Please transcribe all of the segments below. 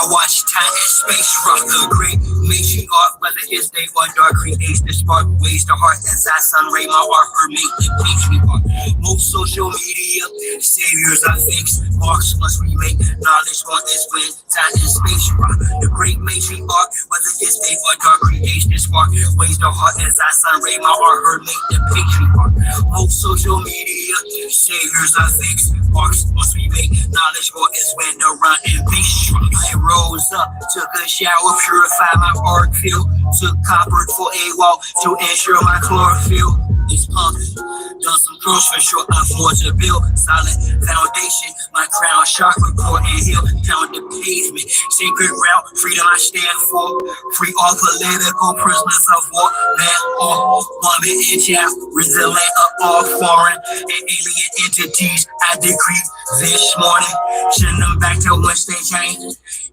I watch time and space rock the great matriarch, whether it's day or dark, creates the spark, waves the heart as I sun ray my art, her make the patriarch. Most social media saviors are fakes, marks must we make, knowledge one is when time and space rock the great matriarch, whether it's day or dark, creates the spark, waves the heart as I sun ray my art, her make the patriarch. Most social media saviors are fakes, marks must we make, knowledge one is when the run and base rock. I rose up, took a shower, purified my art field, took copper for a walk to ensure my chlorophyll is pumping. Done some girls for sure, I'm more to build solid foundation. My crown chakra core and hill, pound the pavement. Sacred ground, freedom I stand for. Free all political prisoners of war. Man or woman and child, resilient of all foreign and alien entities. I decree this morning, send them back to whence they came.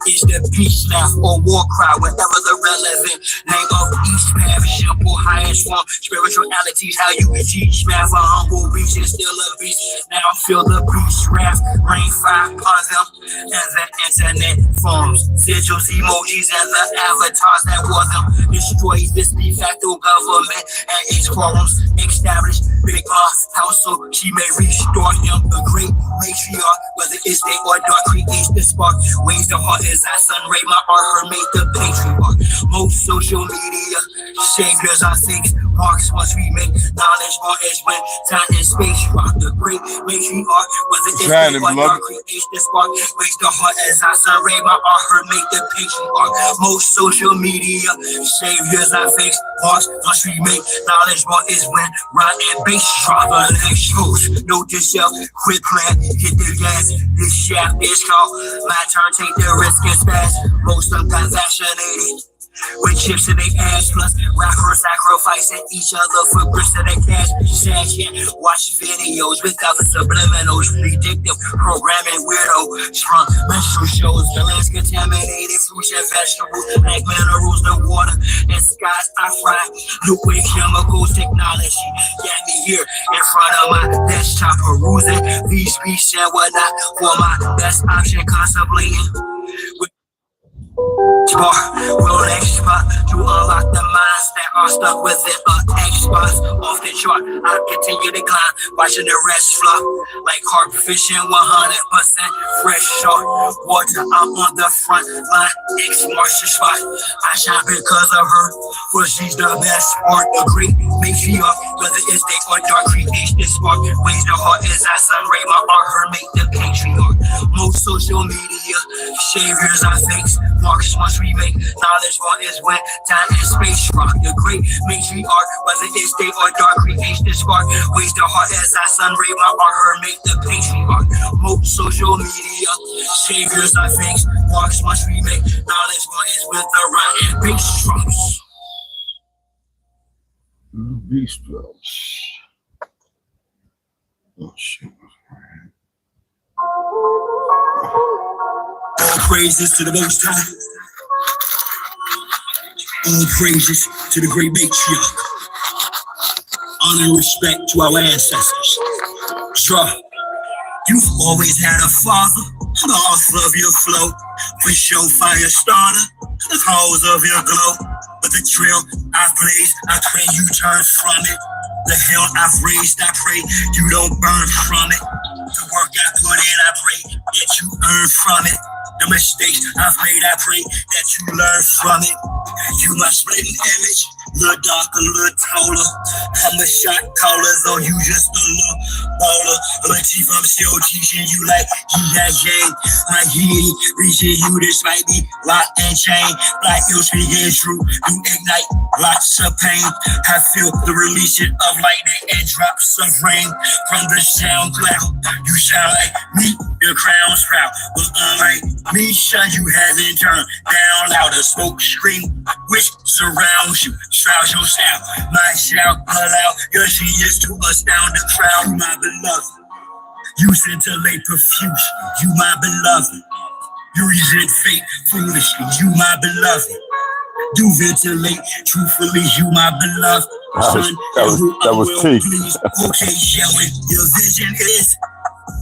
Is the peace laugh or war cry, whatever the relevant name of each path, simple, highest form, spiritualities, how you teach math, a humble beast is still a beast. Now feel the beast wrath, rain fire upon them, and the internet forms, sigils, emojis, and the avatars that wore them. Destroy this de facto government and its forums, establish Big Mom house so she may restore him. A great matriarch, whether it's day or dark, creates the spark, waves the heart as I sun ray my art, her make the patriarch. Most social media saviors are fakes, marks must we make, knowledge more is when time and space rock the great matriarch, whether it's day or dark, creates the spark, waves the heart as I sun ray my art, her make the patriarch. Most social media saviors are fakes, marks must we make, knowledge more is when run and base drop. The next host, note yourself, quit playing, hit the gas, this shaft is called my turn, take the risk and spaz. Most of them vaccinated with chips in their ass, plus rappers sacrificing each other for grist in their cash. Sad shit, watch videos without the subliminals, predictive programming, weirdo, strong menstrual shows, the lands contaminated, fruits and vegetables, like minerals, the water and skies I fry, liquid chemicals, technology, got me here in front of my desktop, perusing these speech and whatnot for my best option, contemplating with bar, will expert to unlock the minds that are stuck within Xbox off the chart. I continue to climb, watching the rest flop like carp fishing, 100% fresh shark water. I'm on the front line, ex-martial spot. I shine because of her, for she's the best sport. A great matriarch, whether it's day or dark, creates this spark, waves the heart as I sun ray my art, her make the patriarch. Most social media saviors are fakes, marks must we make, knowledge one is when time and space rock the great matriarch, whether it's day or dark, creates the spark, waves the heart as I sun ray my art, her make the patriarch. Most social media saviors are fakes, marks must we make, knowledge one is when the run and bass drops. Bass drops. Oh shit. All praises to the Most High. All praises to the great matriarch. Honor and respect to our ancestors. Jah, you've always had a father, the author of your flow, for show fire starter, the cause of your glow. But the trail I've blazed, I pray you turn from it. The hell I've raised, I pray you don't burn from it. The work I put in, I pray that you earn from it. The mistakes I've made, I pray that you learn from it. You my splitting image, little darker, little taller. I'm a shot caller, though you just a little baller. But chief, I'm still teaching you like Yang. My heat reaching you, this might be lock and chain. Like you speaking true, you ignite lots of pain. I feel the releasing of lightning and drops of rain from the sound cloud. You sound like me, your crown's proud. But unlike me, son, you haven't turned down loud. A smoke screen which surrounds you, shrouds your sound. My shout allow your genius to astound the crowd. My beloved, you scintillate profusely. You my beloved, you resent fate foolishly. You my beloved, do ventilate truthfully. You my beloved son. That was T. Okay, showing your vision is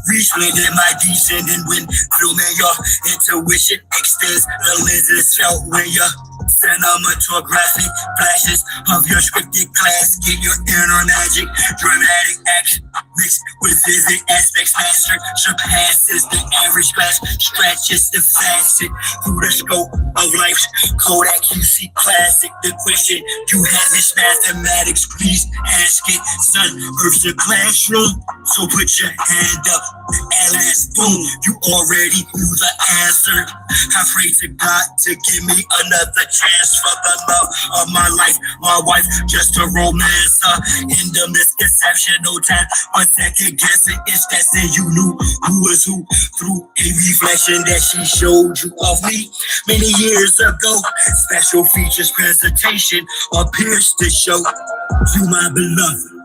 Resplendent my descending when filming your intuition extends the lenses felt when your cinematographic flashes of your scripted class get your inner magic, dramatic action mixed with vivid aspects mastered surpasses the average class, stretches the facet through the scope of life's Kodak QC classic. The question you have is mathematics, please ask it. Son, Earth's the classroom, so put your hand up. At last, boom, you already knew the answer. I pray to God to give me another chance for the love of my life, my wife, just a romance. In the misconception, no time for second guessing. It's that saying you knew who was who through a reflection that she showed you of me many years ago. Special features presentation appears to show you, my beloved.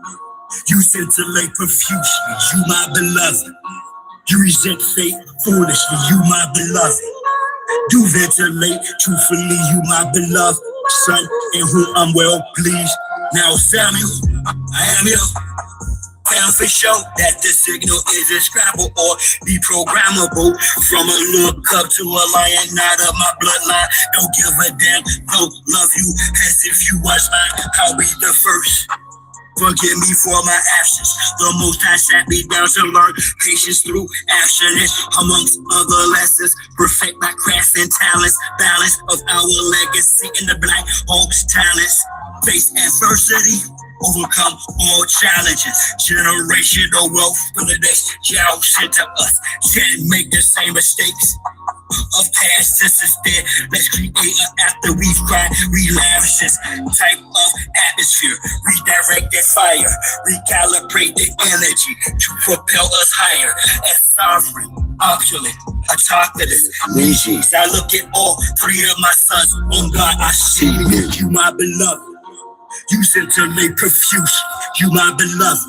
You scintillate profusely, you my beloved. You resent fate foolishly, you my beloved. Do ventilate truthfully, you my beloved son, in whom I'm well pleased. Now Samuel, I am here. Found for sure that the signal is inscribable or deprogrammable. From a look up to a lion, not of my bloodline. Don't give a damn, don't love you as if you was mine. I'll be the first. Forgive me for my absence. The Most High sat me down to learn patience through abstinence. Amongst other lessons, perfect my craft and talents. Balance of our legacy in the Black Hawk's talents. Face adversity, overcome all challenges. Generational wealth for the next generation to us. Can't make the same mistakes of past senses there. Let's create an after we've cried, relavishes type of atmosphere. Redirect that fire, recalibrate the energy to propel us higher. As sovereign, opulent, autocratic species, I look at all three of my sons. Oh God, I see you, my beloved. You scintillate profuse, you my beloved.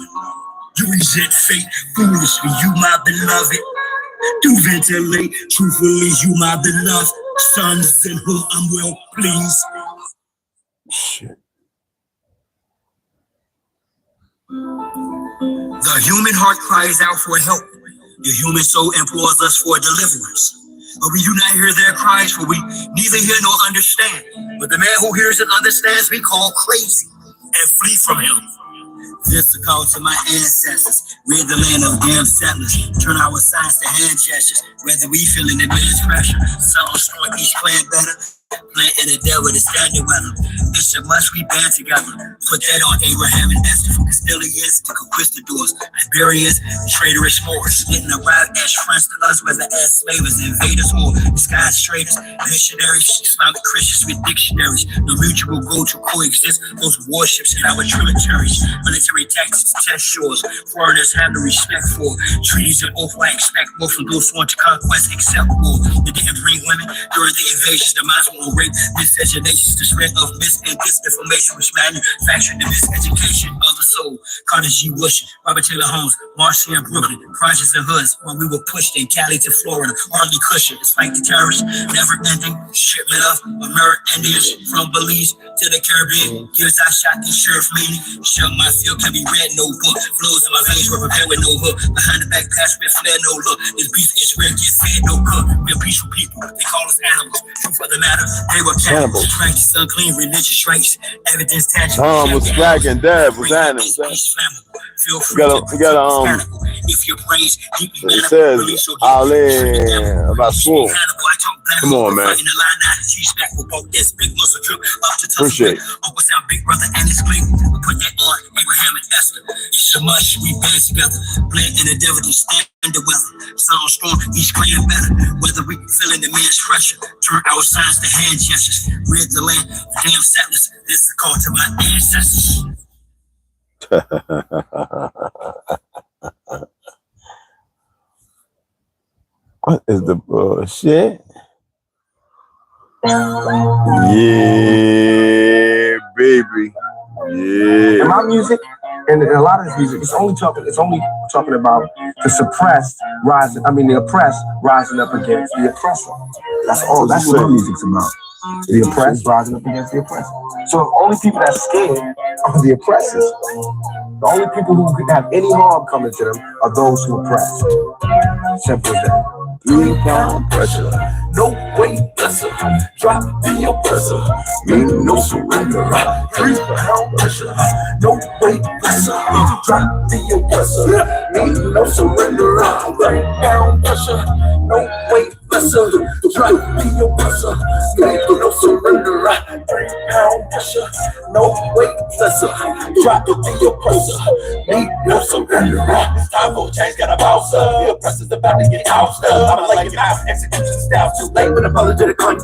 You resent fate foolishly, you my beloved. Do ventilate truthfully, you my beloved sons in whom I'm well pleased. Shit. The human heart cries out for help. The human soul implores us for deliverance. But we do not hear their cries, for we neither hear nor understand. But the man who hears and understands we call crazy and flee from him. This is a call to my ancestors. We're the land of damn settlers. Turn our signs to hand gestures. Whether we feeling advanced pressure, some destroy each clan better. Planting the devil to stand the weather. It's a must we band together. Put that on Abraham and Esther from Castilians to conquistadors, Iberians, traitorous Moors. Didn't arrive as friends to us, whether as slavers, invaders, or disguised traders, missionaries, Islamic Christians with dictionaries. No mutual goal to coexist. Those warships in our tributaries. Military tactics to test shores. Foreigners have no respect for. Treaties and oath I expect more from those sworn to conquest except war. They didn't bring women during the invasions. The minds will rape, miscegenations, the spread of mis and disinformation, which manufactured the miseducation of the soul. Carter G. Bush, Robert Taylor Holmes, Marcia and Brooklyn, projects and hoods, when we were pushed in Cali to Florida, hardly cushion. It's like the terrorists, never ending shipment of American Indians from Belize to the Caribbean. Years I shot the sheriff meeting, shut my field can be read, no book. Flows in my veins were prepared with no hook. Behind the back pass with flare, no look. This beef is rare, get fed, no cook. We're peaceful people, they call us animals. Truth of the matter, they were cannibals. Righteous, unclean, religious rights. Evidence tangible. Tom was black and Dad was animals. Feel free to if your brains deeply it says Ali about swoon. Come on, man. Appreciate it. Big brother and his clique. We put that on Abraham and Esther. It's so much we band together. Blend in the devil to stand the weather. Sound strong, each clan better. Whether we feeling the man's pressure. Turn our signs to hand gestures. Rid the land of damn settlers. This is a call to my ancestors. What is the bullshit? Yeah, baby. Yeah. And my music, and a lot of this music, it's only talking about the suppressed rising. I mean, the oppressed rising up against the oppressor. That's all. That's what my music's about. The oppressed rising up against the oppressor. So only people that's scared are the oppressors. The only people who could have any harm coming to them are those who oppress. Simple as that. 3 pound pressure, no weight lesser. Drop the oppressor, mean no surrender. 3 pound pressure, no weight lesser. Drop the oppressor, mean no surrender. 3 pound pressure, no weight lesser. Drop the oppressor, mean no surrender. 3 pound pressure, no weight lesser. Drop the oppressor, mean no surrender. It's time for change, got a bounce up. The oppressor's about to get ousted. I'm like it out, execution style too late with apologetic claim.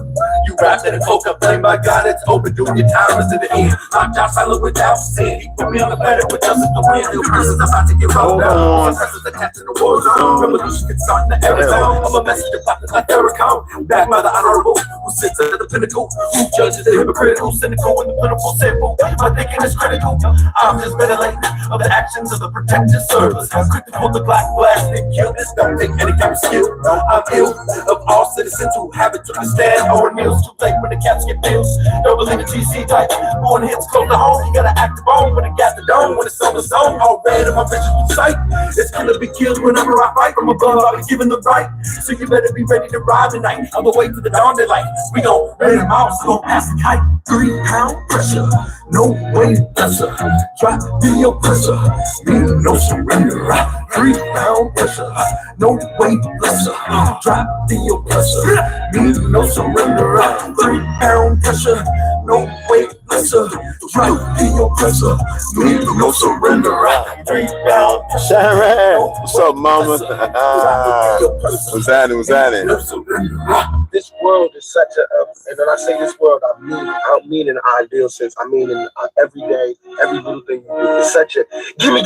You rap that a coke up, blame by God, it's open, doing your time is to the end. I'm Josh silent without sin. He put me on the planet with justice to win. The person's about to get rolled down. Oppressors attached to the war zone. Revolution can start in the Arizona. I'm a messenger popping like Ericon. Back by the honorable, who sits at the pinnacle, who judges the hypocritical, cynical, and the plentiful simple. My thinking is critical. I'm just ventilating of the actions of the protective service. I'm quick to pull the black blast and kill this. Don't take any kind of skill. I'm ill of all citizens who have it to understand. Our meals too late when the cats get bills. Don't believe the GC type. Born hits close to home. You gotta act the bone when it got the dome. When it's on the zone, all red in my vision sight. It's gonna be killed whenever I fight. From above, I'll be given the right. So you better be ready to ride tonight. I'm gonna wait for the dawn daylight. We gon' raid them out, so gon' pass the kite. 3 pound pressure, no weight lesser. Drop the oppressor, mean no surrender. 3 pound pressure, no weight lesser. Drop the oppressor, mean no surrender. 3 pound pressure, no weight lesser. Drop the oppressor, mean no surrender. 3 pound pressure. Sharon, what's up, mama? What's happening? What's happening? This world is such a, and when I say this world, I don't mean in an ideal sense. I mean in every day, every little thing you do. It's such a gimme.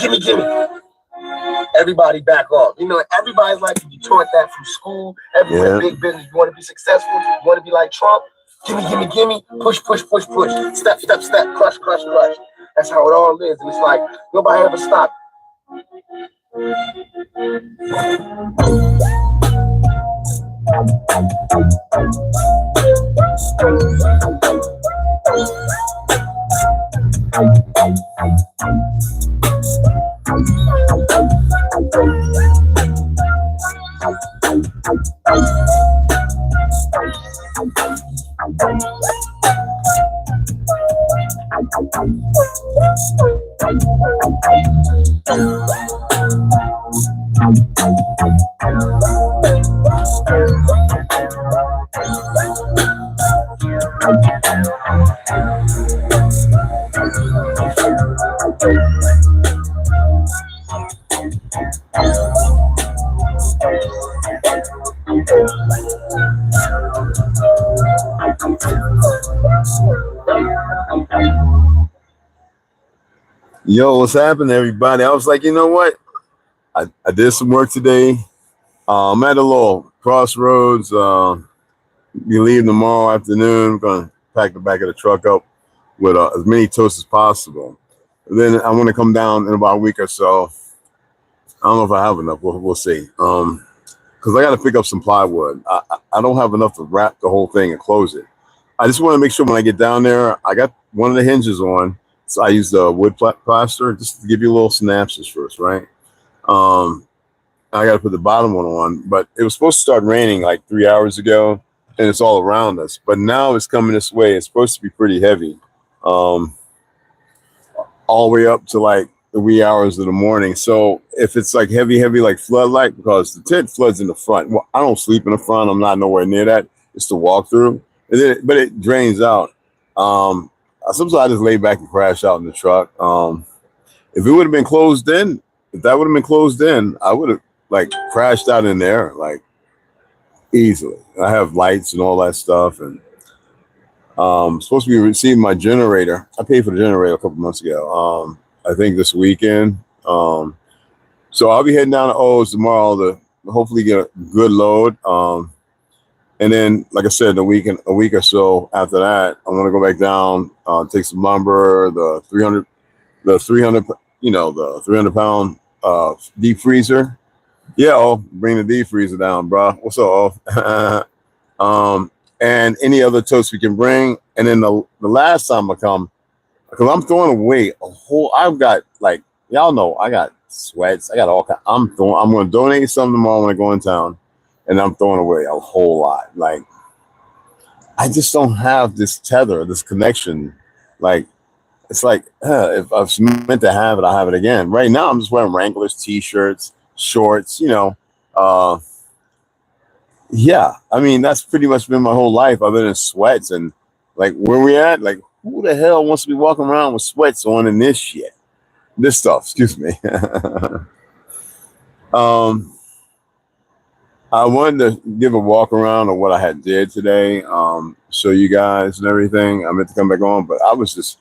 Everybody back off. You know, everybody's like, you taught that from school. Everywhere, big business. You want to be successful. You want to be like Trump. Gimme. Push. Step. Crush. That's how it all is. And it's like, nobody ever stopped. Yo, what's happening, everybody? I was like, you know what? I did some work today. I'm at a little crossroads. We leave tomorrow afternoon. I'm gonna pack the back of the truck up with as many toasts as possible. And then I want to come down in about a week or so. I don't know if I have enough. We'll see. Because I got to pick up some plywood. I don't have enough to wrap the whole thing and close it. I just want to make sure when I get down there, I got one of the hinges on. So I use the wood plaster just to give you a little synapses first, right? I got to put the bottom one on, but it was supposed to start raining like 3 hours ago, and it's all around us. But now it's coming this way. It's supposed to be pretty heavy, all the way up to like the wee hours of the morning. So if it's like heavy, like floodlight, because the tent floods in the front. Well, I don't sleep in the front. I'm not nowhere near that. It's the walk through, but it drains out. Sometimes I just lay back and crash out in the truck. If it would have been closed in, I would have like crashed out in there like easily. I have lights and all that stuff, and supposed to be receiving my generator. I paid for the generator a couple months ago. I think this weekend. So I'll be heading down to O's tomorrow to hopefully get a good load. And then, like I said, a week or so after that, I want to go back down, take some lumber, the 300, the 300-pound deep freezer. Yeah, bring the deep freezer down, bro. What's up? And any other toast we can bring. And then the last time I come, because I'm throwing away I've got like, y'all know I got sweats. I got all kinds. I'm going to donate some tomorrow when I go in town, and I'm throwing away a whole lot. Like, I just don't have this tether, this connection. Like, it's like, if I was meant to have it, I'll have it again. Right now, I'm just wearing Wranglers, T-shirts, shorts, yeah, I mean, that's pretty much been my whole life. I've been in sweats, and like, where we at? Like, who the hell wants to be walking around with sweats on and this shit? This stuff, excuse me. I wanted to give a walk around of what I had did today, show you guys and everything. I meant to come back on, but it was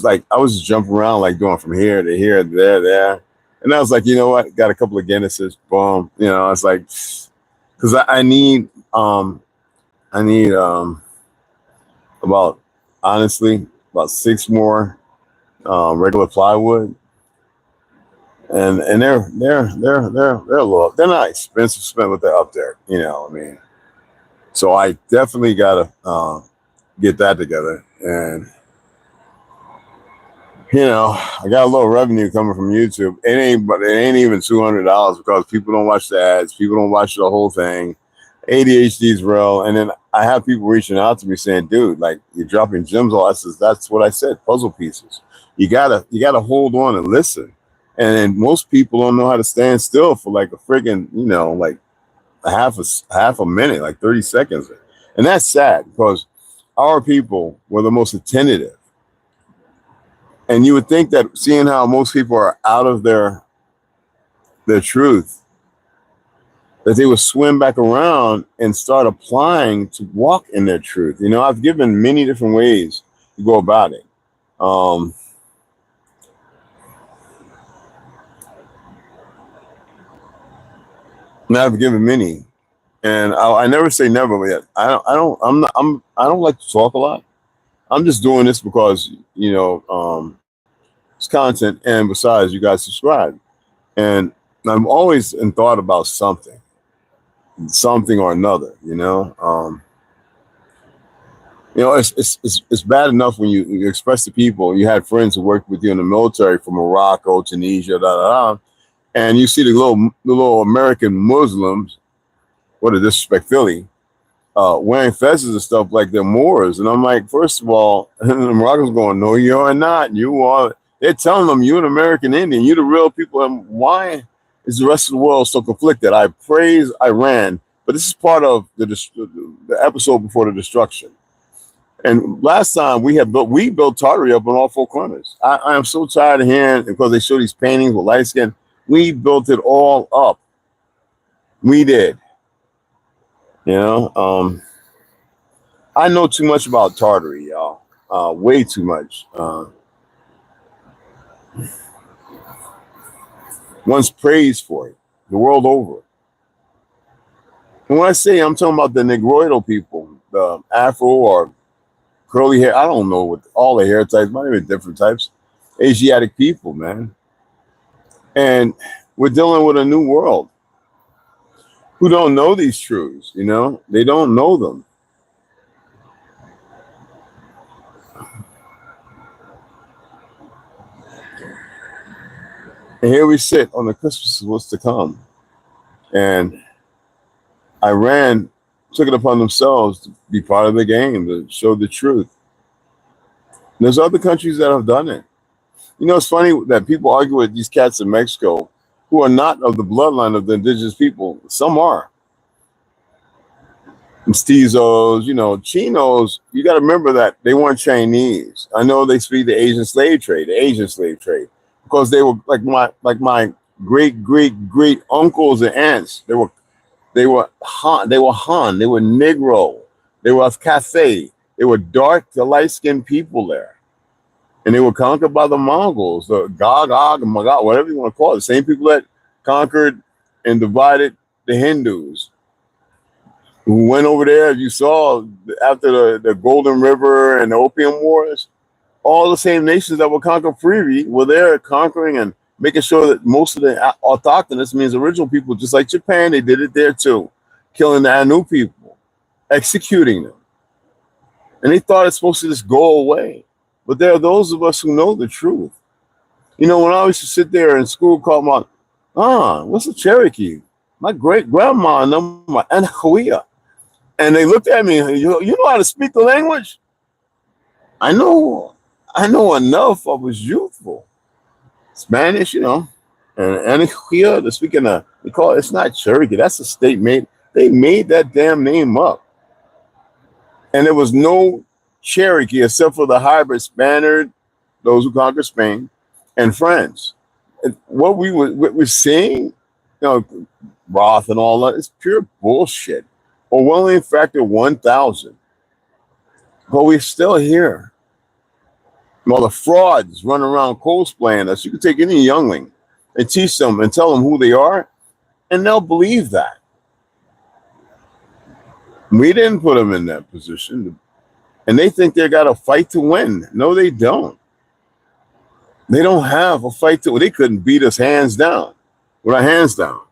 like I was just jumping around, like going from here to here, there. And I was like, you know what? Got a couple of Guinnesses, boom. I was like, because I need honestly, about 6 more regular plywood. And they're a little, they're not expensive spent with that up there, I mean. So I definitely gotta get that together. And I got a little revenue coming from YouTube. It ain't even $200 because people don't watch the ads, people don't watch the whole thing. ADHD is real. And then I have people reaching out to me saying, dude, like, you're dropping gems. All that's what I said, puzzle pieces. You gotta hold on and listen. And most people don't know how to stand still for like a friggin', like a half a minute, like 30 seconds. And that's sad because our people were the most attentive. And you would think that seeing how most people are out of their truth, that they would swim back around and start applying to walk in their truth. I've given many different ways to go about it. And I've given many, and I never say never, but yet I don't like to talk a lot. I'm just doing this because it's content, and besides, you guys subscribe, and I'm always in thought about something or another. It's bad enough when you express to people. You had friends who worked with you in the military from Morocco, Tunisia, and you see the little American Muslims, what a disrespect, Philly, wearing fezzes and stuff like they're Moors. And I'm like, first of all, the Moroccans going, no, you're not. You are. They're telling them you're an American Indian. You're the real people. And why is the rest of the world so conflicted? I praise Iran, but this is part of the episode before the destruction. And last time we built Tartary up on all 4 corners. I am so tired of hearing, because they show these paintings with light skin. We built it all up. We did. I know too much about Tartary, y'all. Way too much. One's praised for it the world over. And when I say I'm talking about the Negroidal people, the Afro or curly hair, I don't know what all the hair types, might be different types. Asiatic people, man. And we're dealing with a new world who don't know these truths, they don't know them. And here we sit on the Christmas what's to come. And Iran took it upon themselves to be part of the game, to show the truth. And there's other countries that have done it. It's funny that people argue with these cats in Mexico who are not of the bloodline of the indigenous people. Some are. Mestizos, Chinos, you got to remember that they weren't Chinese. I know they speak the Asian slave trade, because they were like my great uncles and aunts. They were Han, they were Negro, they were Cathay, they were dark to light skinned people there. And they were conquered by the Mongols, the Gog, Magog, whatever you want to call it. The same people that conquered and divided the Hindus. Who went over there, you saw after the Golden River and the Opium Wars, all the same nations that were conquered freely were there conquering and making sure that most of the autochthonous, means original people, just like Japan, they did it there too, killing the Anu people, executing them. And they thought it's supposed to just go away. But there are those of us who know the truth. You know, when I used to sit there in school, call my, what's a Cherokee? My great grandma and them, my Aunt Huia. And they looked at me, you know how to speak the language? I know enough. I was youthful. Spanish, you know. And Huia, they're speaking they call it's not Cherokee, that's a state made. They made that damn name up. And there was no Cherokee except for the hybrid Spaniard, those who conquered Spain, and Friends. And what we're seeing, you know, Roth and all that, it's pure bullshit. Orwellian factor 1,000. But we're still here. Well, the frauds run around cosplaying us. You can take any youngling and teach them and tell them who they are, and they'll believe that. We didn't put them in that position. And they think they got a fight to win. No, they don't. They don't have a fight to win. They couldn't beat us hands down, with our hands down,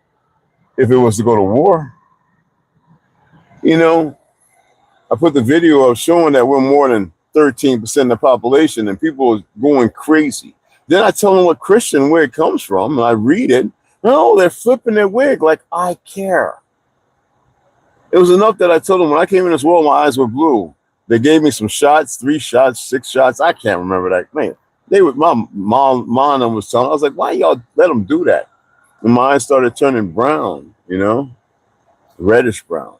if it was to go to war. You know, I put the video up showing that we're more than 13% of the population and people are going crazy. Then I tell them what Christian, where it comes from, and I read it. No, they're flipping their wig like I care. It was enough that I told them when I came in this world, my eyes were blue. They gave me some shots, 3 shots, 6 shots. I can't remember that. Man, they were, my mom was telling. I was like, why y'all let them do that? And my eyes started turning brown, you know, reddish brown.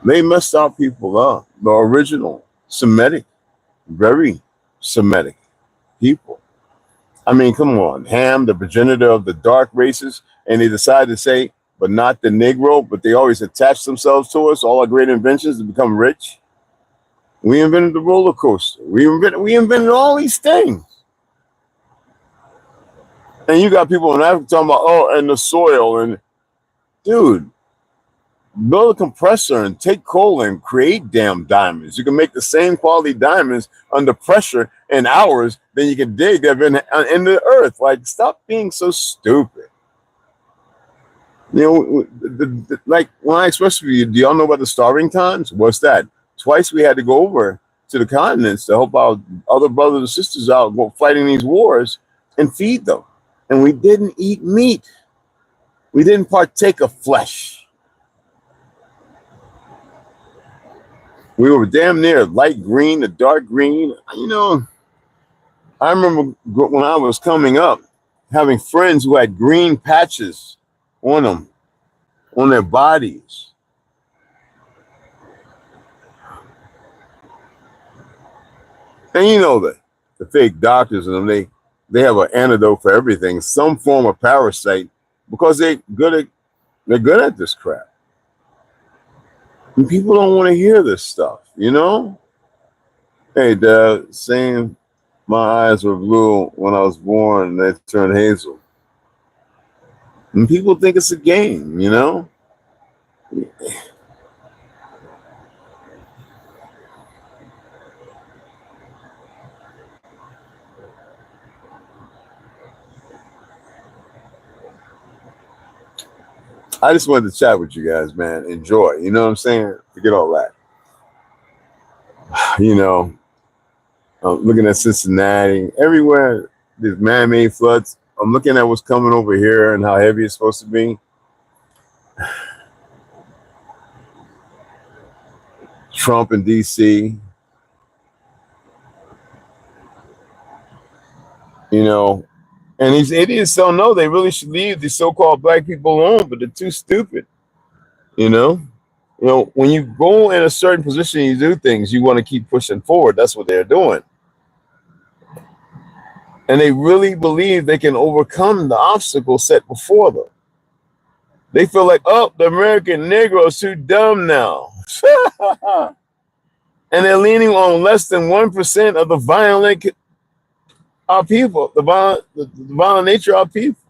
They messed our people up. The original Semitic, very Semitic people. I mean, come on. Ham, the progenitor of the dark races, and they decided to say, but not the Negro, but they always attach themselves to us, all our great inventions to become rich. We invented the roller coaster. We invented all these things. And you got people in Africa talking about, oh, and the soil. And dude, build a compressor and take coal and create damn diamonds. You can make the same quality diamonds under pressure in hours than you can dig in the earth. Like, stop being so stupid. You know, like when I expressed to you, do y'all know about the starving times? What's that? Twice we had to go over to the continents to help our other brothers and sisters out fighting these wars and feed them. And we didn't eat meat. We didn't partake of flesh. We were damn near light green to dark green. You know, I remember when I was coming up, having friends who had green patches on them, on their bodies. And you know that the fake doctors and them, they have an antidote for everything, some form of parasite, because they're good at this crap. And people don't want to hear this stuff, you know? Hey, Dad, saying my eyes were blue when I was born and they turned hazel. And people think it's a game, you know? I just wanted to chat with you guys, man. Enjoy. You know what I'm saying? Forget all that. You know, looking at Cincinnati, everywhere, there's man-made floods. I'm looking at what's coming over here and how heavy it's supposed to be. Trump in D.C. You know, and these idiots don't know they really should leave these so-called black people alone, but they're too stupid. You know, when you go in a certain position, you do things, you want to keep pushing forward. That's what they're doing. And they really believe they can overcome the obstacle set before them. They feel like, oh, the American Negro is too dumb now. And they're leaning on less than 1% of the violent our people, the violent nature of our people.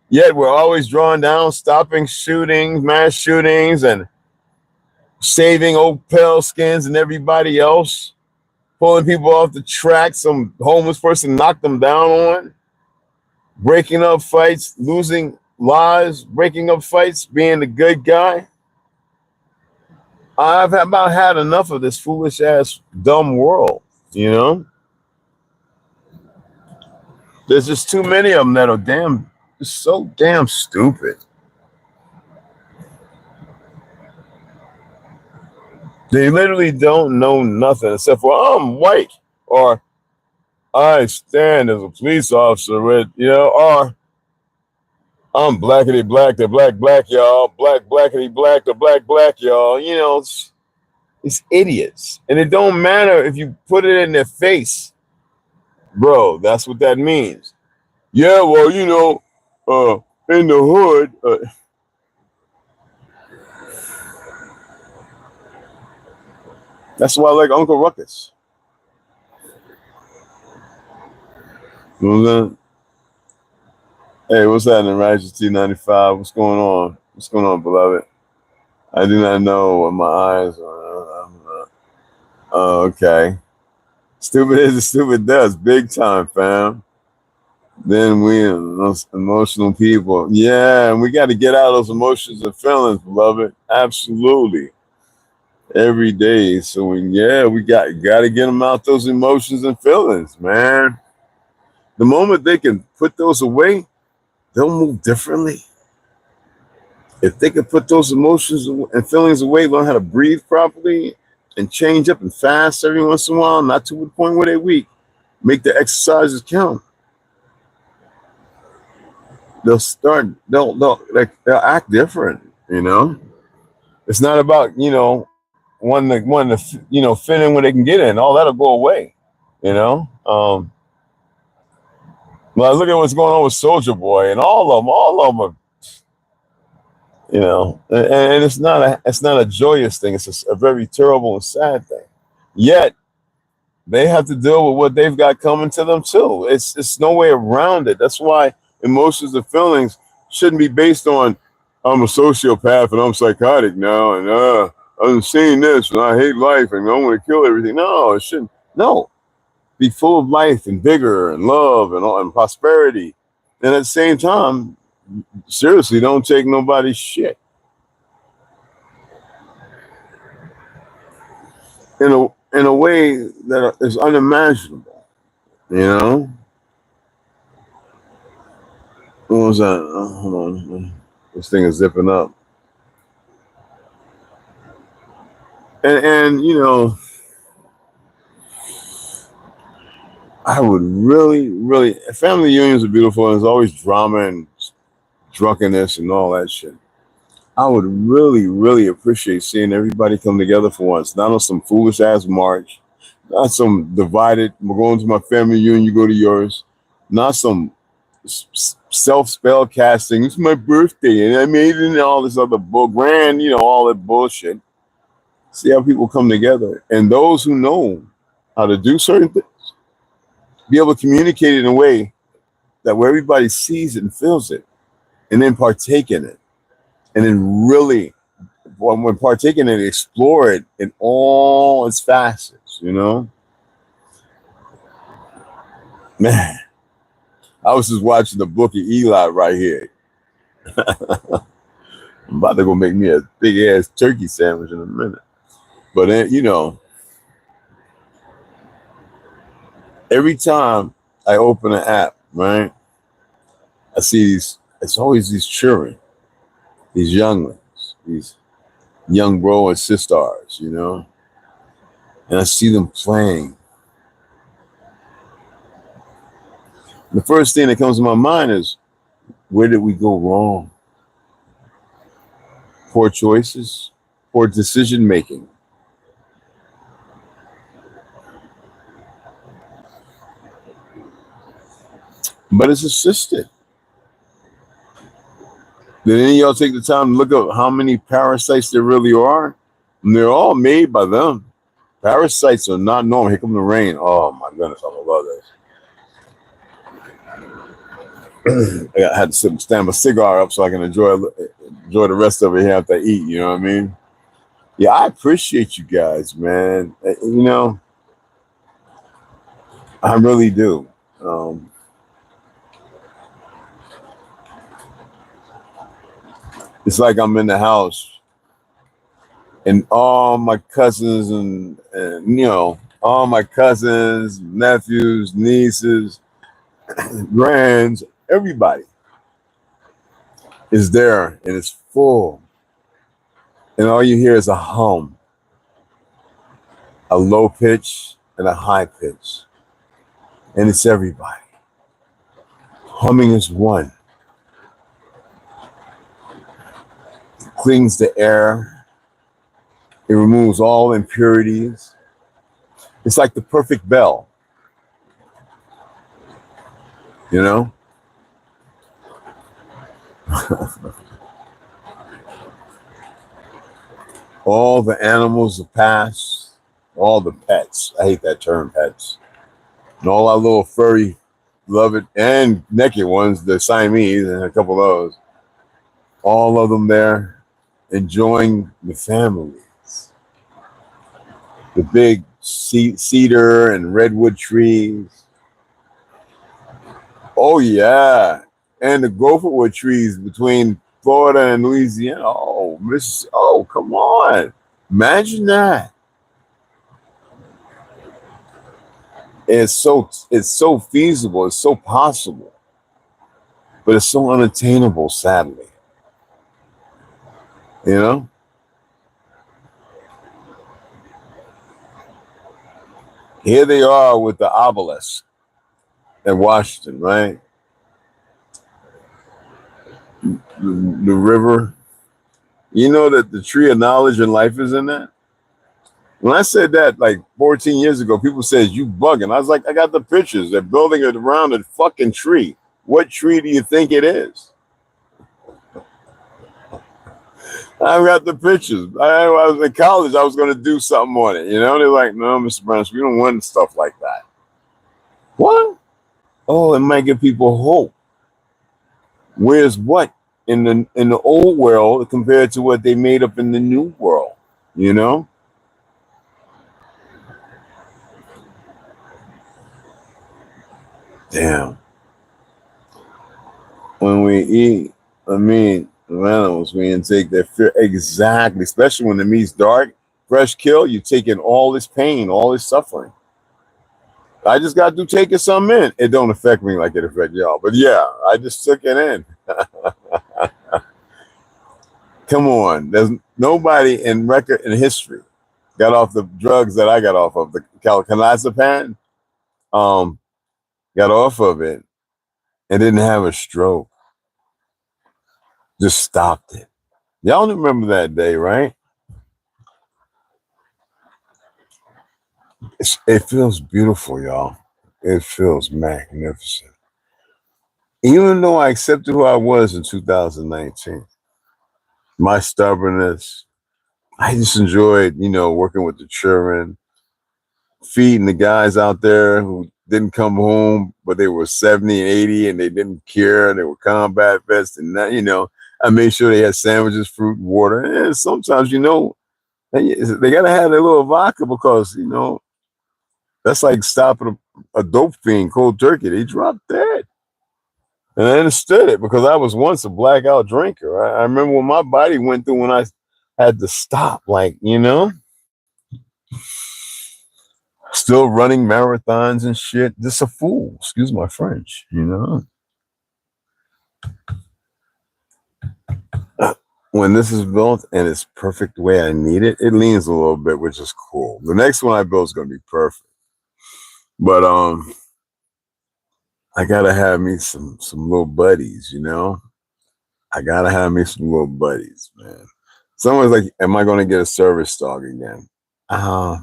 Yet we're always drawn down, stopping shootings, mass shootings, and saving old pale skins and everybody else, pulling people off the track. Some homeless person knocked them down on, breaking up fights, losing lives, breaking up fights, being the good guy. I've about had enough of this foolish ass dumb world, you know? There's just too many of them that are just so damn stupid. They literally don't know nothing except for I'm white, or I stand as a police officer with, or I'm blackity black, the black y'all, blackity black, the black y'all. It's idiots, and it don't matter if you put it in their face, bro. That's what that means. Yeah, well, in the hood. That's why I like Uncle Ruckus. You know what I'm saying? Hey, what's happening, Righteous T95? What's going on? What's going on, beloved? I do not know what my eyes are. Oh, okay. Stupid is as stupid does. Big time, fam. Then we those emotional people. Yeah, and we got to get out of those emotions and feelings, beloved. Absolutely. Every day. So we got to get them out, those emotions and feelings, man. The moment they can put those away, they'll move differently. If they can put those emotions and feelings away, learn how to breathe properly and change up and fast every once in a while, not to the point where they're weak, make the exercises count. They'll act different, It's not about, one to fit in where they can get in. All that'll go away, Well, look at what's going on with Soldier Boy and all of them are, and it's not a joyous thing. It's a very terrible and sad thing. Yet they have to deal with what they've got coming to them too. It's no way around it. That's why emotions and feelings shouldn't be based on I'm a sociopath and I'm psychotic now and I'm seeing this and I hate life and I want to kill everything. No, it shouldn't. No, be full of life and vigor and love and prosperity, and at the same time, seriously, don't take nobody's shit. In a way that is unimaginable, What was that? Hold on. This thing is zipping up. And I would really, family reunions are beautiful and there's always drama and drunkenness and all that shit. I would really appreciate seeing everybody come together for once. Not on some foolish ass march, not some divided, we're going to my family reunion, you go to yours, not some self-spell casting. It's my birthday and I made it and all this other grand, all that bullshit. See how people come together, and those who know how to do certain things, be able to communicate it in a way that where everybody sees it and feels it, and then partake in it, and then really, when partaking in it, explore it in all its facets. Man, I was just watching the Book of Eli right here. I'm about to go make me a big ass turkey sandwich in a minute. But then, every time I open an app, right, I see it's always these children, these younglings, these young bro and sisters, and I see them playing. The first thing that comes to my mind is, where did we go wrong? Poor choices, poor decision making. But it's assisted. Did any of y'all take the time to look up how many parasites there really are? And they're all made by them. Parasites are not normal. Here come the rain. Oh my goodness, I love this. I had to stand my cigar up so I can enjoy the rest of it here after I eat. You know what I mean? Yeah, I appreciate you guys, man. I really do. It's like I'm in the house and all my cousins and all my cousins, nephews, nieces, grands, everybody is there, and it's full. And all you hear is a hum, a low pitch and a high pitch. And it's everybody. Humming is one. It cleans the air. It removes all impurities. It's like the perfect bell. You know? All the animals of past, all the pets. I hate that term, pets. And all our little furry, beloved, and naked ones, the Siamese, and a couple of those. All of them there enjoying the families. The big cedar and redwood trees. Oh, yeah. And the gopherwood trees between Florida and Louisiana. Oh, come on. Imagine that. It's so feasible. It's so possible. But it's so unattainable, sadly. You know? Here they are with the obelisk in Washington, right? The river. You know that the tree of knowledge and life is in that? When I said that like 14 years ago, people said, you bugging. I was like, I got the pictures. They're building it around a fucking tree. What tree do you think it is? I got the pictures. I was in college. I was going to do something on it. You know, they're like, no, Mr. Brown, we don't want stuff like that. What? Oh, it might give people hope. Where's what in the old world compared to what they made up in the new world? You know? Damn. When we eat, animals, we intake their fear. Exactly. Especially when the meat's dark, fresh kill, you take in all this pain, all this suffering. I just got to taking something in. It don't affect me like it affect y'all. But yeah, I just took it in. Come on. There's nobody in record in history got off the drugs that I got off of. The clonazepam, got off of it and didn't have a stroke. Just stopped it. Y'all remember that day, right? It feels beautiful, y'all. It feels magnificent. Even though I accepted who I was in 2019, my stubbornness, I just enjoyed, working with the children, feeding the guys out there who didn't come home, but they were 70 and 80 and they didn't care. They were combat vets and that, I made sure they had sandwiches, fruit, and water. And sometimes, they got to have their little vodka because, that's like stopping a dope fiend cold turkey. They dropped dead. And I understood it because I was once a blackout drinker. I remember what my body went through when I had to stop, still running marathons and shit. Just a fool. Excuse my French, When this is built and it's perfect the way I need it, it leans a little bit, which is cool. The next one I build is going to be perfect. But I gotta have me some little buddies, I gotta have me some little buddies, man. Someone's like, am I gonna get a service dog again? I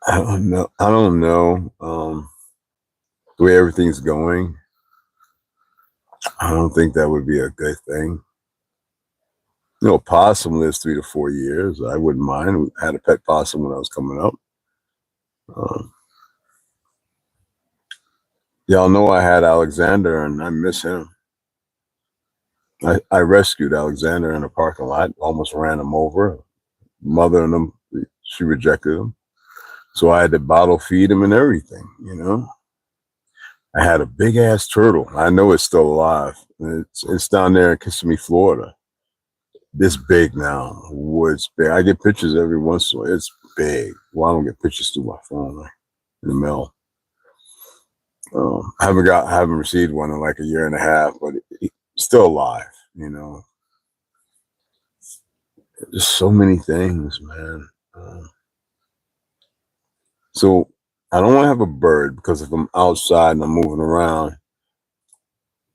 don't know. The way everything's going, I don't think that would be a good thing. Possum lives 3 to 4 years. I wouldn't mind. I had a pet possum when I was coming up. Y'all know I had Alexander and I miss him. I rescued Alexander in a parking lot, almost ran him over. Mother and him, she rejected him. So I had to bottle feed him and everything, I had a big ass turtle. I know it's still alive. It's down there in Kissimmee, Florida. This big now. It's big. I get pictures every once in a while. It's big. Well, I don't get pictures through my phone in the mail. haven't received one in like a year and a half, but he's still alive. You know, just so many things, man. So I don't want to have a bird because if I'm outside and I'm moving around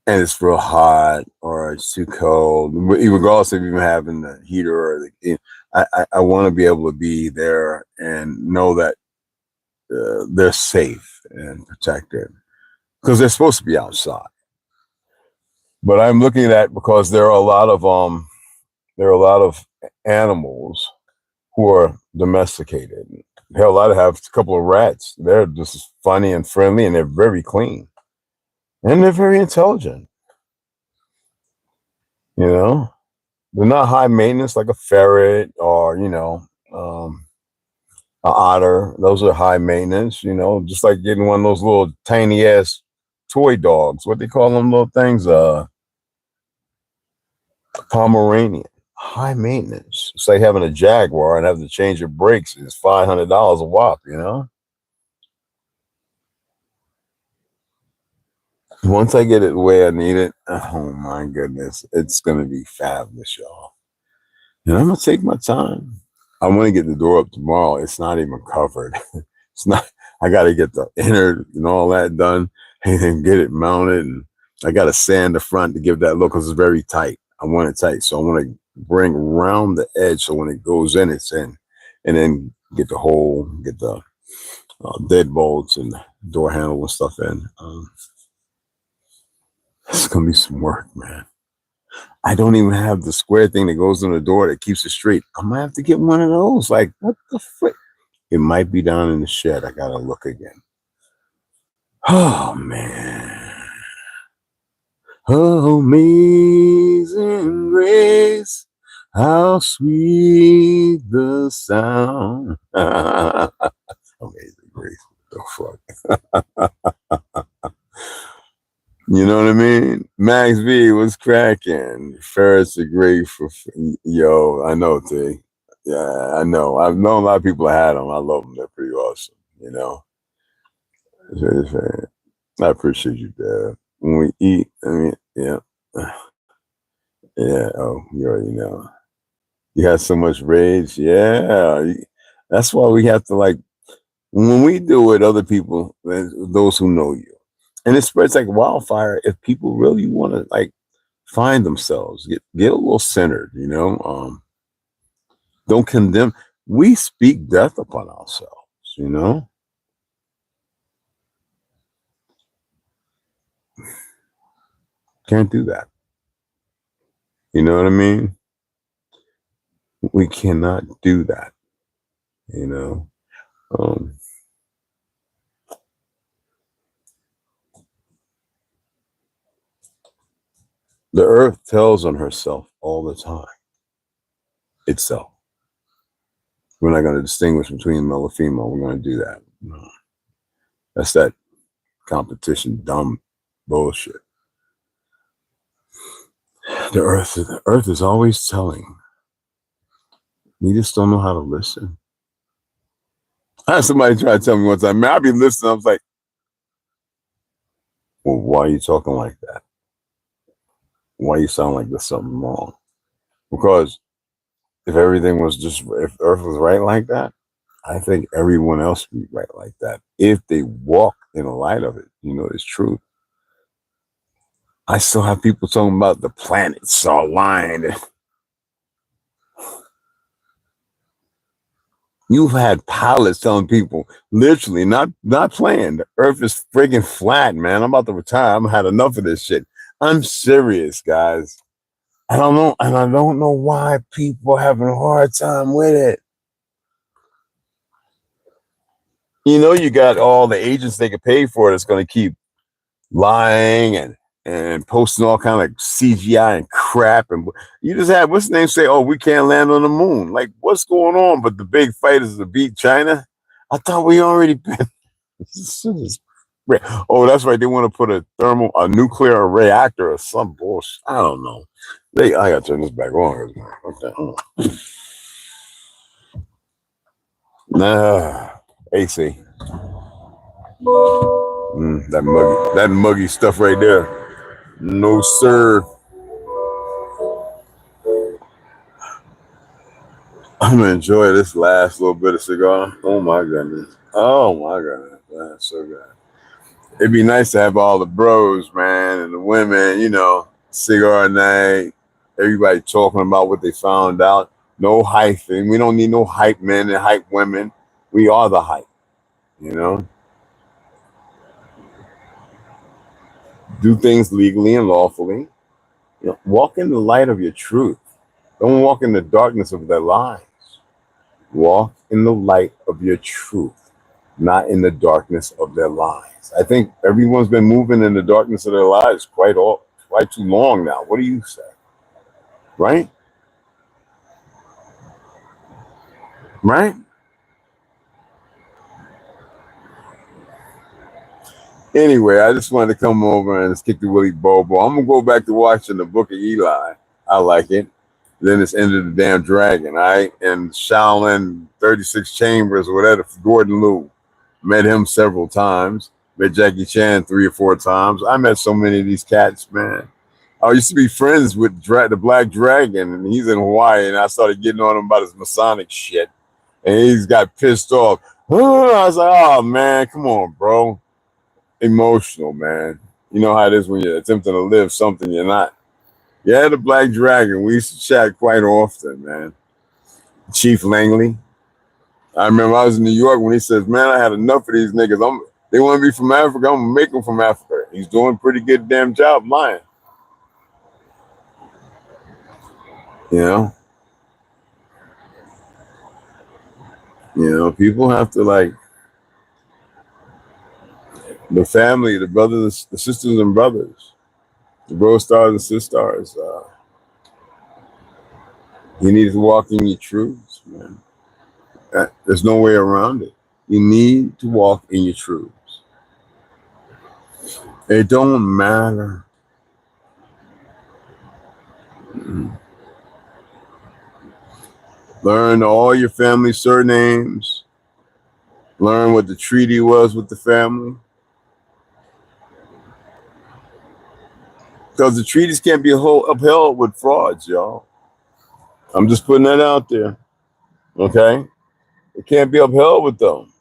and it's real hot or it's too cold, regardless of even having the heater or I want to be able to be there and know that they're safe and protected because they're supposed to be outside. But I'm looking at that because there are a lot of animals who are domesticated. Hell, I have a couple of rats. They're just funny and friendly, and they're very clean, and they're very intelligent. You know, they're not high maintenance like a ferret or an otter. Those are high maintenance. You know, just like getting one of those little tiny ass toy dogs. What they call them little things? Pomeranian. High maintenance. It's like having a Jaguar and having to change your brakes. It's $500 a whop, you know? Once I get it the way I need it, oh my goodness, it's going to be fabulous, y'all. And I'm going to take my time. I want to get the door up tomorrow. It's not even covered. It's not, I got to get the inner and all that done and then get it mounted. And I got to sand the front to give that look because it's very tight. I want it tight. So I want to bring around the edge so when it goes in, it's in. And then get the hole, get the deadbolts and door handle and stuff in. It's going to be some work, man. I don't even have the square thing that goes on the door that keeps it straight. I'm going to have to get one of those. Like, what the frick? It might be down in the shed. I got to look again. Oh, man. Oh, amazing grace, how sweet the sound. Amazing grace. What the fuck? You know what I mean? Max V was cracking. Ferrets are great for yo. I know, T. Yeah, I know. I've known a lot of people that had them. I love them. They're pretty awesome. You know. I appreciate you, Dad. When we eat, I mean, yeah. Yeah, oh, you already know. You have so much rage. Yeah. That's why we have to, like, when we do it, other people, those who know you, and it spreads like wildfire if people really want to, like, find themselves, get a little centered, you know? Don't condemn. We speak death upon ourselves, you know? Can't do that. You know what I mean? We cannot do that, you know? The earth tells on herself all the time. Itself. We're not going to distinguish between male or female. We're going to do that. No. That's that competition, dumb bullshit. The earth is always telling. You just don't know how to listen. I had somebody try to tell me one time, man, I'll be listening. I was like, well, why are you talking like that? Why you sound like there's something wrong? Because if everything was if Earth was right like that, I think everyone else would be right like that. If they walk in the light of it, you know, it's truth. I still have people talking about the planets are aligned. You've had pilots telling people, literally, not playing, the Earth is friggin' flat, man. I'm about to retire. I've had enough of this shit. I'm serious, guys. I don't know, and I don't know why people are having a hard time with it. You know, you got all the agents they could pay for that's going to keep lying and posting all kind of CGI and crap. And you just had, what's the name, say, oh, we can't land on the moon. Like, what's going on? But the big fight is to beat China. I thought we already been. Oh, that's right. They want to put a nuclear reactor or some bullshit. I don't know. I gotta turn this back on. Okay. Nah, AC. That muggy stuff right there. No, sir. I'm gonna enjoy this last little bit of cigar. Oh my goodness. Oh my goodness. That's so good. It'd be nice to have all the bros, man, and the women, you know, cigar night, everybody talking about what they found out. No hyping. We don't need no hype men and hype women. We are the hype, you know. Do things legally and lawfully. You know, walk in the light of your truth. Don't walk in the darkness of their lies. Walk in the light of your truth, not in the darkness of their lies. I think everyone's been moving in the darkness of their lives quite too long now. What do you say? Right? Right? Anyway, I just wanted to come over and just kick the Willie Bobo. I'm gonna go back to watching the Book of Eli. I like it. Then it's End of the Damn Dragon, all right? And Shaolin 36 Chambers or whatever, Gordon Liu. Met him several times. Met Jackie Chan 3 or 4 times. I met so many of these cats, man. I used to be friends with the Black Dragon, and he's in Hawaii, and I started getting on him about his Masonic shit. And he's got pissed off. I was like, oh, man, come on, bro. Emotional, man. You know how it is when you're attempting to live something you're not. Yeah, the Black Dragon. We used to chat quite often, man. Chief Langley. I remember I was in New York when he says, man, I had enough of these niggas. They want to be from Africa. I'm going to make them from Africa. He's doing a pretty good damn job lying. You know, people have to, like, the family, the brothers, the sisters and brothers, the bro stars and sisters. You need to walk in your truths, man. There's no way around it. You need to walk in your truths. It don't matter. Learn all your family surnames. Learn what the treaty was with the family. Because the treaties can't be upheld with frauds, y'all. I'm just putting that out there. Okay? It can't be upheld with them.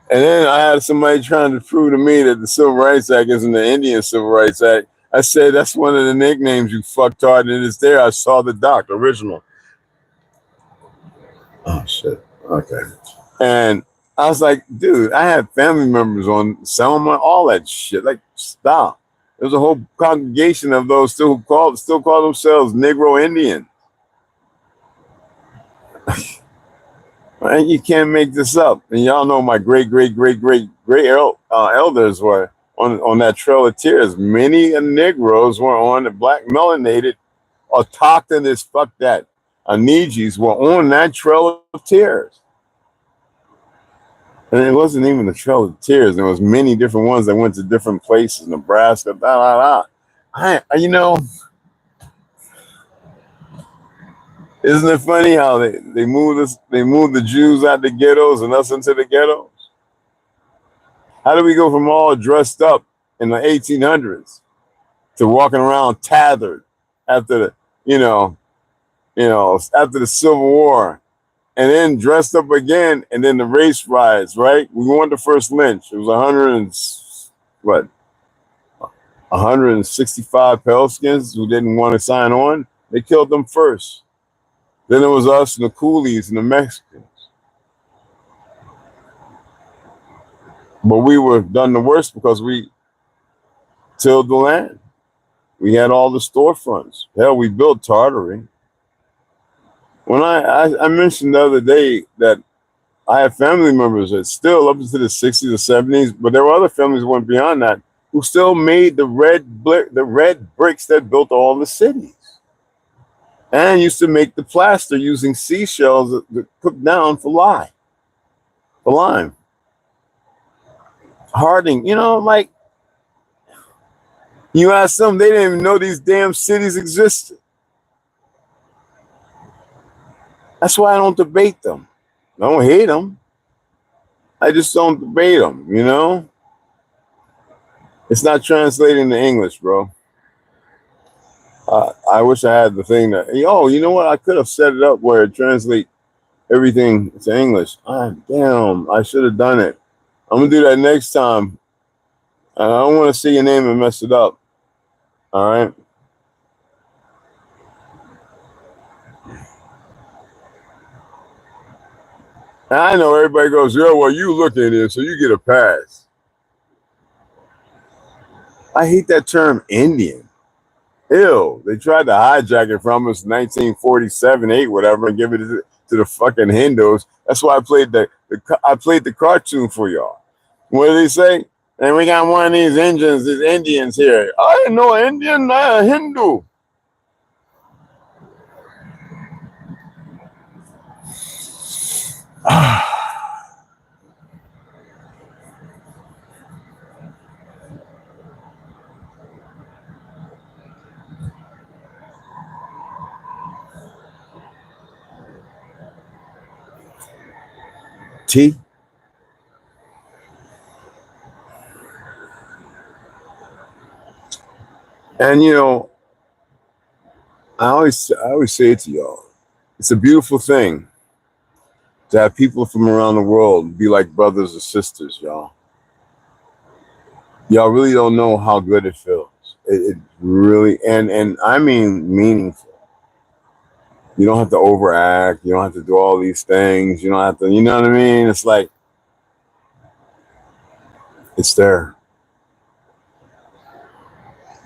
And then I had somebody trying to prove to me that the Civil Rights Act isn't the Indian Civil Rights Act. I said, that's one of the nicknames, you fucktard, and it's there. I saw the doc, original. Oh, shit. Okay. And I was like, dude, I had family members on Selma, all that shit. Like, stop. There's a whole congregation of those still call themselves Negro Indian. Right? You can't make this up. And y'all know my great elders were on that Trail of Tears. Many Negroes were on the black melanated autochthonous, fuck that, Anijis were on that Trail of Tears. And it wasn't even the Trail of Tears. There was many different ones that went to different places, Nebraska, you know, isn't it funny how they moved the Jews out the ghettos and us into the ghettos? How do we go from all dressed up in the 1800s to walking around tethered after after the Civil War, and then dressed up again, and then the race riots, right? We weren't the first lynch. It was 165 Pelskins who didn't want to sign on. They killed them first. Then it was us and the coolies and the Mexicans. But we were done the worst because we tilled the land. We had all the storefronts. Hell, we built Tartary. When I mentioned the other day that I have family members that still up into the 60s or 70s, but there were other families who went beyond that who still made the red bricks that built all the cities. And used to make the plaster using seashells that cooked down for lime. Harding, like, you ask them, they didn't even know these damn cities existed. That's why I don't debate them. I don't hate them. I just don't debate them, It's not translating to English, bro. I wish I had the thing that, oh, you know what? I could have set it up where it translate everything to English. Ah, damn, I should have done it. I'm gonna do that next time. I don't want to see your name and mess it up. All right. I know everybody goes, yo, well, you look at it, so you get a pass. I hate that term Indian. Ew, they tried to hijack it from us in 1947, 8, whatever, and give it to the fucking Hindus. That's why I played the cartoon for y'all. What did they say? And we got one of these Indians here. I ain't no Indian, I'm a Hindu. T. And you know, I always say it to y'all. It's a beautiful thing to have people from around the world be like brothers or sisters, y'all. Y'all really don't know how good it feels. It really, and I mean meaningful. You don't have to overact. You don't have to do all these things. You don't have to, you know what I mean? It's like, it's there.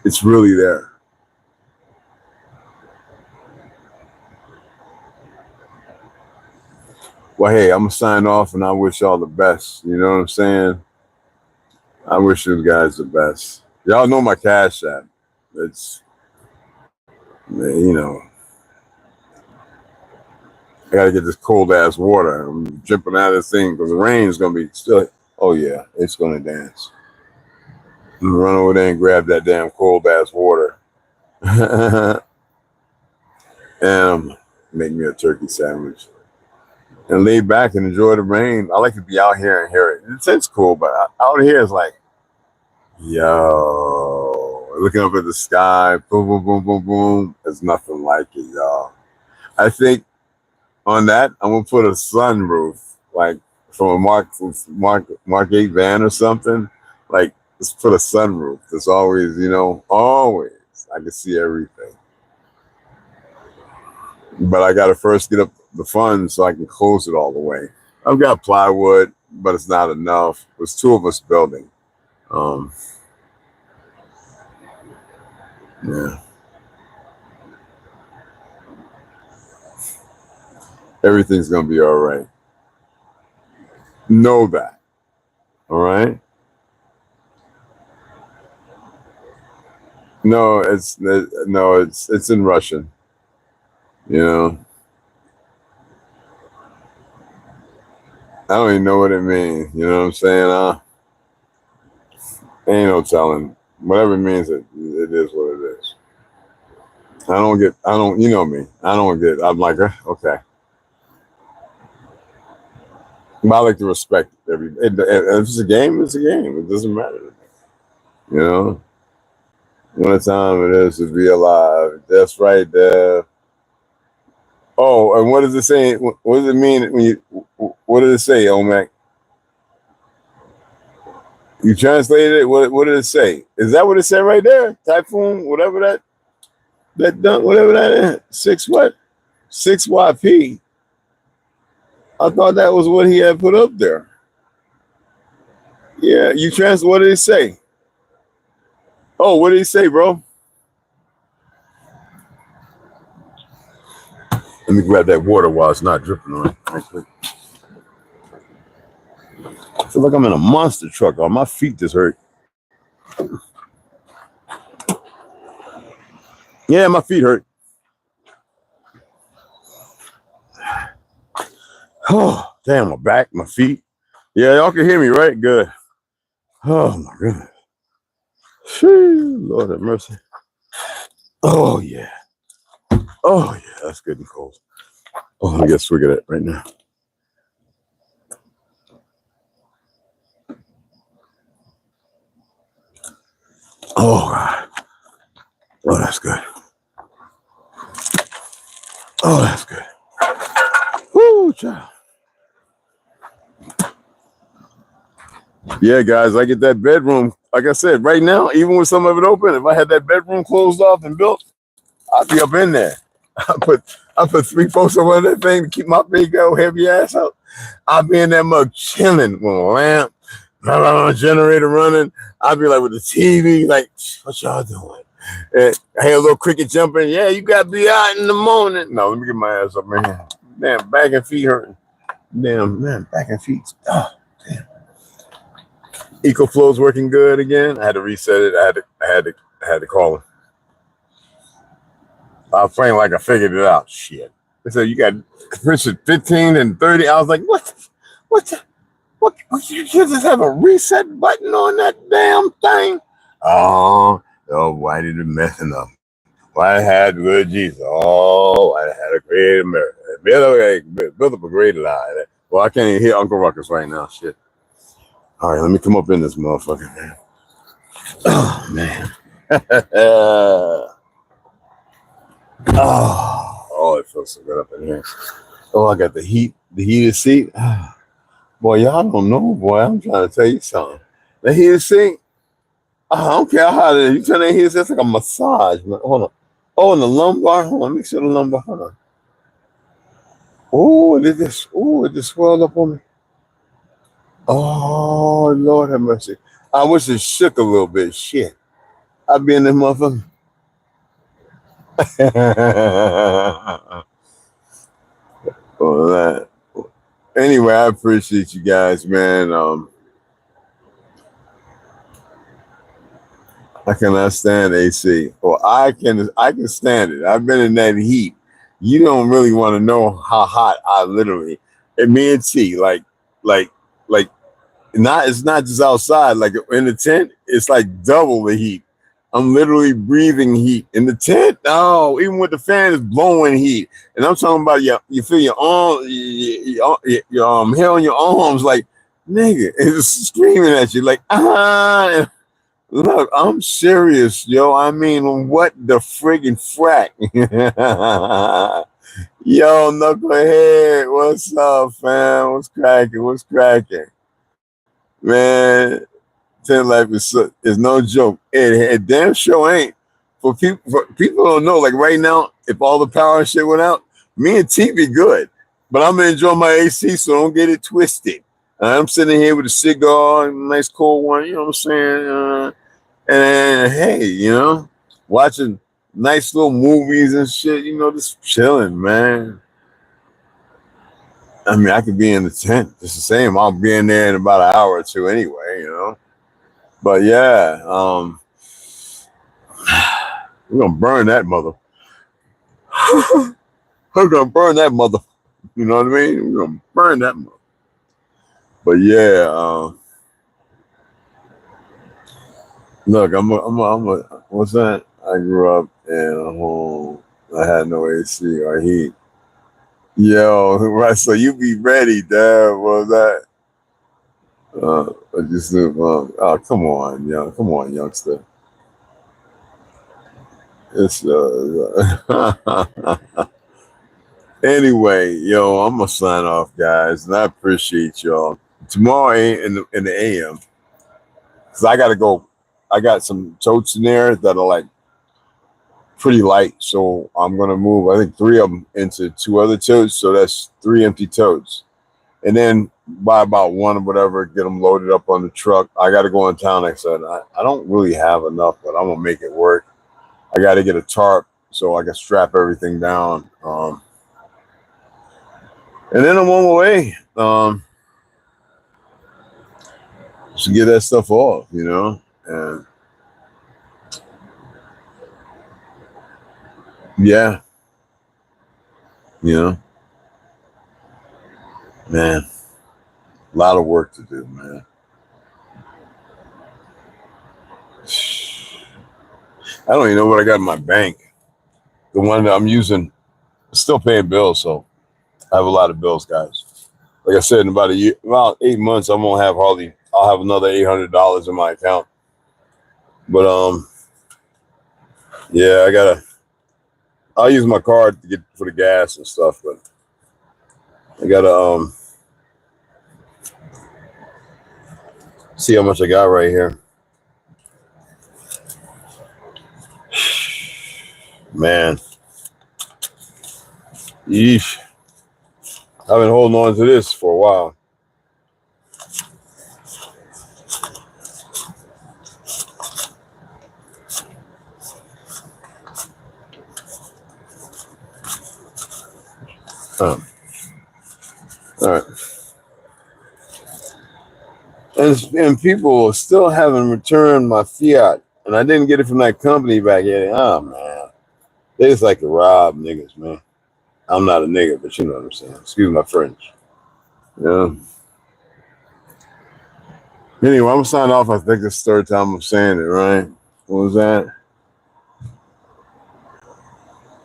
It's really there. Well, hey, I'm going to sign off and I wish y'all the best. You know what I'm saying? I wish you guys the best. Y'all know my Cashapp. It's, you know, I got to get this cold ass water. I'm jumping out of this thing because the rain is going to be still. Oh, yeah, it's going to dance. I'm going to run over there and grab that damn cold ass water. And make me a turkey sandwich. And lay back and enjoy the rain. I like to be out here and hear it. It's cool, but out here is like, yo, looking up at the sky, boom, boom, boom, boom, boom. There's nothing like it, y'all. I think on that, I'm gonna put a sunroof, like from a Mark 8 van or something. Like, let's put a sunroof. There's always, you know, always I can see everything. But I gotta first get up the funds so I can close it all the way. I've got plywood, but it's not enough. There's 2 of us building. Yeah. Everything's gonna be all right. Know that. All right. No, it's in Russian. You know. I don't even know what it means. You know what I'm saying? Ain't no telling. Whatever it means, it is what it is. You know me. I'm like, okay. But I like to respect if it's a game, it's a game. It doesn't matter. You know? What time it is to be alive. That's right there. Oh, and what does it say? What does it mean when you, what does it say, Omek? You translated it? What did it say? Is that what it said right there? Typhoon, whatever whatever that is. 6 what? 6 YP. I thought that was what he had put up there. Yeah, what did it say? Oh, what did he say, bro? Let me grab that water while it's not dripping on it. Actually. I feel like I'm in a monster truck. Oh, my feet just hurt. Yeah, my feet hurt. Oh, damn, my back, my feet. Yeah, y'all can hear me, right? Good. Oh, my goodness. Whew, Lord have mercy. Oh, yeah. Oh, yeah, that's good and cold. Oh, let me get a swig of that right now. that's good. Oh, that's good. Woo, child. Yeah, guys, I get that bedroom. Like I said, right now, even with some of it open, if I had that bedroom closed off and built, I'd be up in there. I put 3 posts on that thing to keep my big old heavy ass out. I'd be in that mug chilling with a lamp, generator running. I'd be like with the TV, like, what y'all doing? And I hear a little cricket jumping. Yeah, you got to be out in the morning. No, let me get my ass up in here. Damn, back and feet hurting. Damn, man, back and feet. Oh, damn. EcoFlow's working good again. I had to reset it. I had to call him. I was playing like I figured it out. Shit. They said you got 15 and 30. I was like, what? You just have a reset button on that damn thing? Oh, why did it messing up? Why had good Jesus? Oh, I had a great America. Build up a great lie. Well, I can't even hear Uncle Ruckus right now. Shit. All right, let me come up in this motherfucker, man. Oh, man. Oh, it feels so good up in here. Oh, I got the heated seat. Boy, y'all don't know, boy. I'm trying to tell you something. The heated seat, I don't care how it is. You turn that heated seat, it's like a massage. Man. Hold on. Oh, and the lumbar. Hold on, make sure the lumbar. Hold on. Oh, it just swelled up on me. Oh, Lord have mercy. I wish it shook a little bit. Shit. I'd be in this motherfucker. Well, that. Anyway, I appreciate you guys, man. I cannot stand AC. Well, I can stand it. I've been in that heat. You don't really want to know how hot I literally. And me and T, like, it's not just outside. Like in the tent, it's like double the heat. I'm literally breathing heat in the tent. Oh, even with the fan, it's blowing heat. And I'm talking about you feel your arm, your hair on your arms, like nigga, it's screaming at you, like Look, I'm serious, yo. I mean, what the friggin' frack? Yo, knucklehead, what's up, fam? What's cracking? Man, tent life is no joke. It damn sure ain't. For people don't know, like right now, if all the power and shit went out, me and T be good. But I'm gonna enjoy my AC, so don't get it twisted. I'm sitting here with a cigar, a nice cold one, you know what I'm saying? And hey, you know, watching nice little movies and shit, you know, just chilling, man. I mean, I could be in the tent just the same. I'll be in there in about an hour or two anyway, you know. But yeah, we're gonna burn that mother. We're gonna burn that mother. You know what I mean? We're gonna burn that mother. But yeah, look, I'm a what's that? I grew up in a home. I had no AC or heat. Yo, right? So you be ready, Dad. What was that? I just oh, come on, youngster. It's anyway, yo, I'm gonna sign off, guys, and I appreciate y'all. Tomorrow in the AM, cause I gotta go. I got some totes in there that are like pretty light, so I'm gonna move. I think 3 of them into 2 other totes, so that's 3 empty totes, and then buy about 1 or whatever, get them loaded up on the truck. I got to go in town. Like I said, I don't really have enough, but I'm gonna make it work. I got to get a tarp so I can strap everything down, and then I'm on my way to get that stuff off, you know. And yeah, you know, man, a lot of work to do, man. I don't even know what I got in my bank. The one that I'm using, still paying bills, so I have a lot of bills, guys. Like I said, in about a year, about 8 months, I won't have I'll have another $800 in my account. But Yeah, I'll use my card to get for the gas and stuff, but I gotta see how much I got right here. Man. Yeesh. I've been holding on to this for a while. All right. And people still haven't returned my fiat, and I didn't get it from that company back yet. Oh man, they just like to rob niggas, man. I'm not a nigga, but you know what I'm saying. Excuse my French. Yeah. Anyway, I'm signing off. I think it's the third time I'm saying it, right? What was that?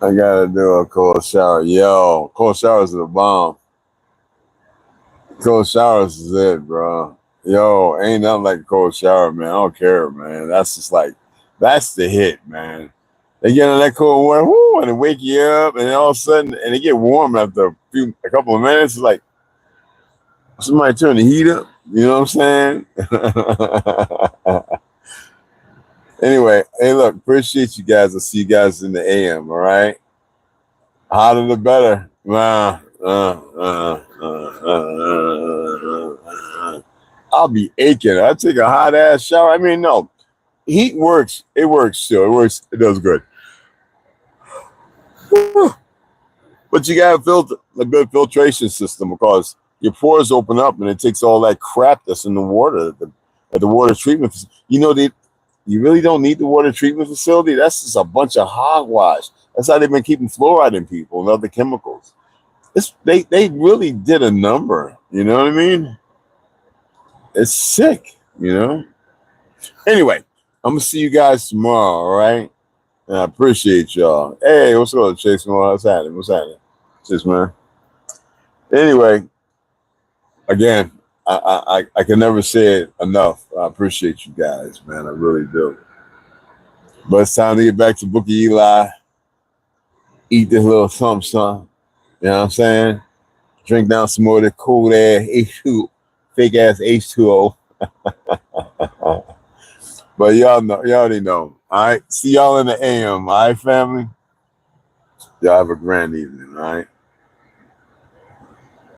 I gotta do a cold shower. Yo, cold showers are the bomb. Cold showers is it, bro. Yo, ain't nothing like a cold shower, man. I don't care, man. That's just like, that's the hit, man. They get in that cold water, whoo, and they wake you up, and then all of a sudden, and it get warm after a couple of minutes. It's like somebody turn the heat up. You know what I'm saying? Anyway, hey, look, appreciate you guys. I'll see you guys in the AM. All right, hotter the better. I'll be aching. I take a hot ass shower. I mean, no, heat works. It works still. It works. It does good. But you got a good filtration system because your pores open up and it takes all that crap that's in the water at the water treatment. You know, you really don't need the water treatment facility. That's just a bunch of hogwash. That's how they've been keeping fluoride in people and other chemicals. They really did a number. You know what I mean? It's sick, you know? Anyway, I'm going to see you guys tomorrow, all right? And I appreciate y'all. Hey, what's going on, Chase? What's happening? What's happening? Chase, man. Anyway, again, I can never say it enough. I appreciate you guys, man. I really do. But it's time to get back to Bookie Eli. Eat this little something. You know what I'm saying? Drink down some more of the cool ass H2, fake ass H2O. But y'all already know. All right. See y'all in the AM. All right, family? Y'all have a grand evening. All right.